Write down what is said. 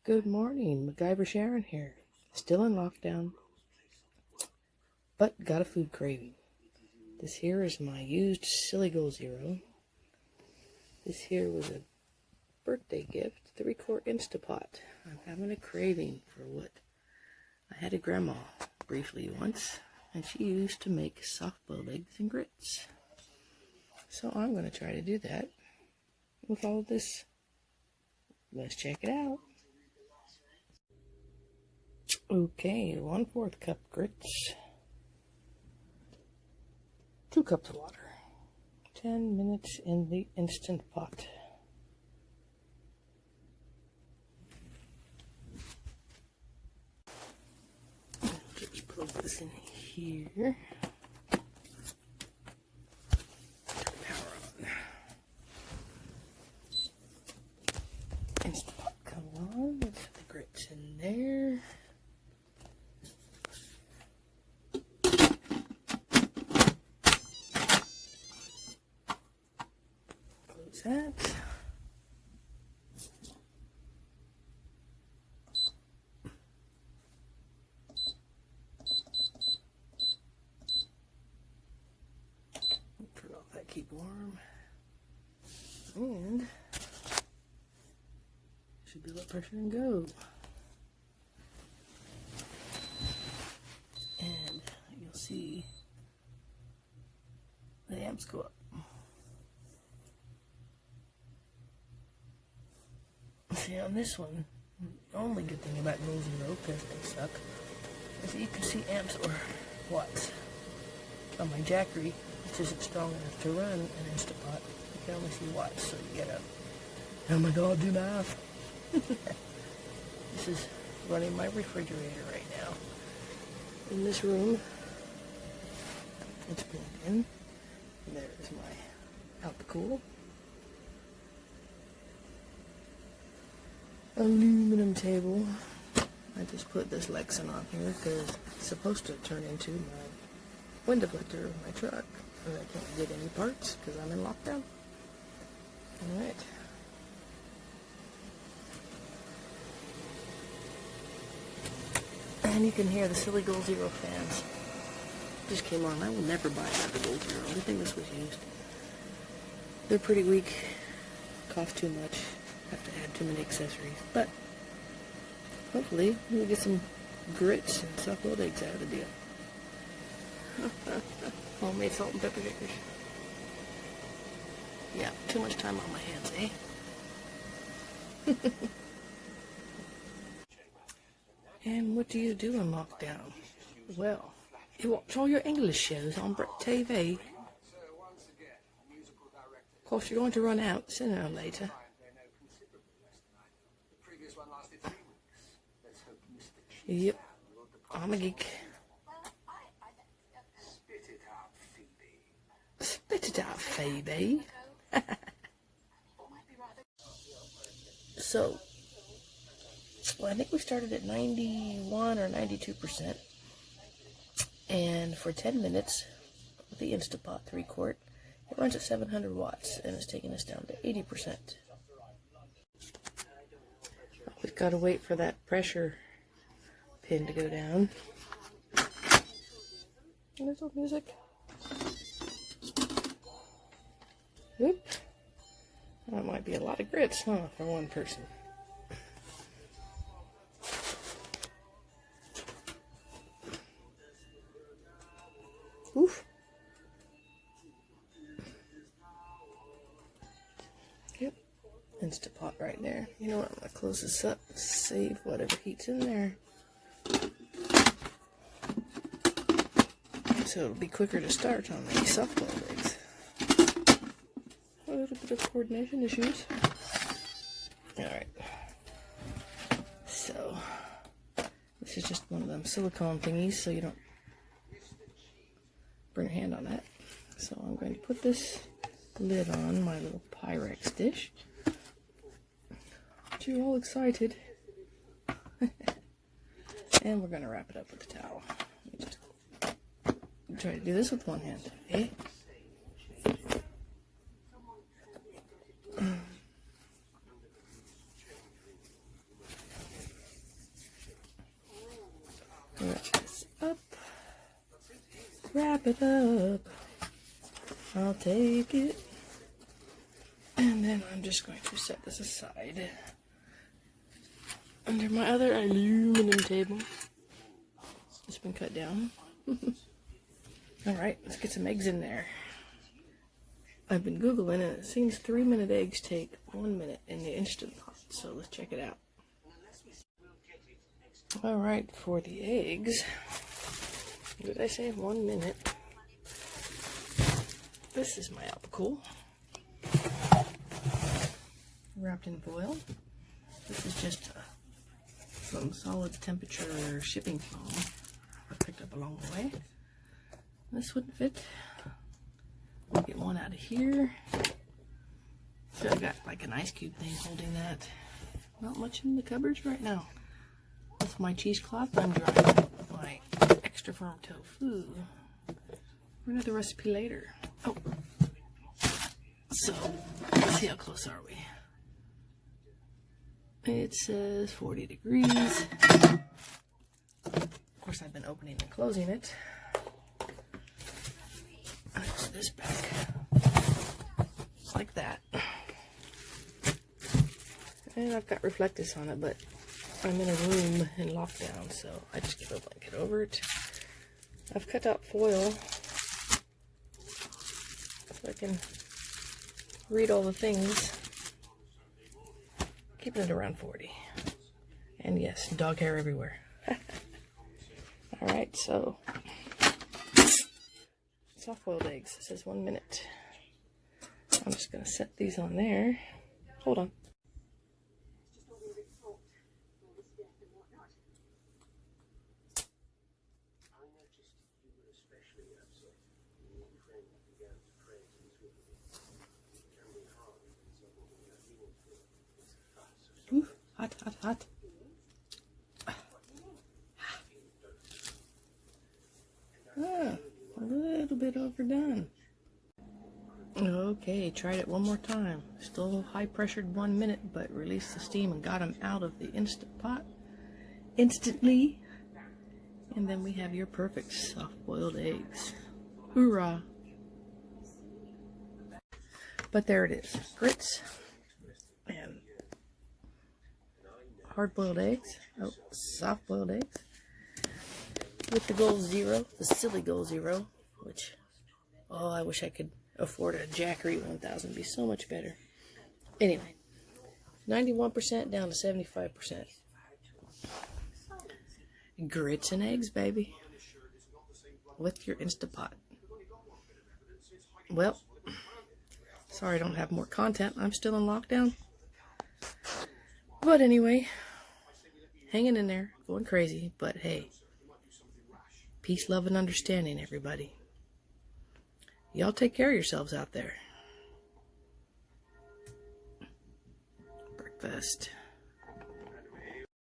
Good morning, Macgyver Sharon here. Still in lockdown, but got a food craving. This here is my used Silly Goal Zero. This here was a birthday gift, 3-quart Instapot. I'm having a craving for what I had a grandma briefly once, and she used to make soft-boiled eggs and grits. So I'm going to try to do that with all of this. Let's check it out. Okay, 1/4 cup grits, 2 cups of water, 10 minutes in the Instant Pot. Just plug this in here. Power on. Instant Pot coming on. Let's put the grits in there. That. Turn off that, keep warm, and should be let pressure and go. And you'll see the amps go up. See, on this one, the only good thing about Goal Zero, because they suck, is that you can see amps or watts. On my Jackery, which isn't strong enough to run an Instapot, you can only see watts, so you gotta, oh my god, do math. This is running my refrigerator right now. In this room, it's plugged in. There's my out the cool. Aluminum table. I just put this Lexan on here because it's supposed to turn into my wind deflector of my truck, and I can't get any parts because I'm in lockdown. Alright. And you can hear the Silly Goal Zero fans. Just came on. I will never buy another Goal Zero. I think this was used. They're pretty weak. Cost too much. Have to add too many accessories, but hopefully we'll get some grits and soft-boiled eggs out of the deal. Homemade salt and pepper shakers. Yeah, too much time on my hands, eh? And what do you do in lockdown? Well, you watch all your English shows on Brit TV. Of course, you're going to run out sooner or later. Yep, I'm a geek. Spit it out, Phoebe. So, well, I think we started at 91 or 92%. And for 10 minutes, with the Instapot 3-quart, it runs at 700 watts, and it's taking us down to 80%. We've got to wait for that pressure pin to go down. There's no music. Oop. That might be a lot of grits, huh, for one person. Oof. Yep. Instapot right there. You know what? I'm going to close this up, save whatever heat's in there. So it'll be quicker to start on the soft-boiled eggs. A little bit of coordination issues. Alright. So, this is just one of them silicone thingies, so you don't burn your hand on that. So I'm going to put this lid on my little Pyrex dish. Aren't you all excited? And we're going to wrap it up with a towel. Let me just try to do this with one hand, eh? Wrap it up. I'll take it. And then I'm just going to set this aside under my other aluminum table. It's been cut down. Alright, let's get some eggs in there. I've been Googling and it seems 3-minute eggs take 1 minute in the Instant Pot. So let's check it out. Alright, for the eggs, what did I say? 1 minute. This is my alcohol. Wrapped in foil. This is just some solid temperature shipping foam I picked up along the way. This wouldn't fit. I'll get one out of here. So I got like an ice cube thing holding that. Not much in the cupboards right now. That's my cheesecloth I'm drying. My extra firm tofu. For another recipe later. Oh. So, let's see how close are we. It says 40 degrees. Of course, I've been opening and closing it. I put this back. Like that. And I've got reflectors on it, but I'm in a room in lockdown, so I just get a blanket over it. I've cut out foil so I can read all the things. Keeping it around 40. And yes, dog hair everywhere. Alright, so soft-boiled eggs. It says 1 minute. I'm just going to set these on there. Hold on. Ooh, hot, hot, hot. Ah, a little bit overdone. Okay, tried it one more time. Still high pressured 1 minute, but released the steam and got them out of the Instant Pot instantly. And then we have your perfect soft-boiled eggs. Hoorah! But there it is. Grits and hard-boiled eggs. Oh, soft-boiled eggs. With the goal zero, the silly goal zero, which, oh, I wish I could afford a Jackery 1000. It'd be so much better. Anyway, 91% down to 75%. Grits and eggs, baby. With your Instant Pot. Well, sorry I don't have more content. I'm still in lockdown. But anyway, hanging in there, going crazy. But hey, peace, love, and understanding, everybody. Y'all take care of yourselves out there. Breakfast.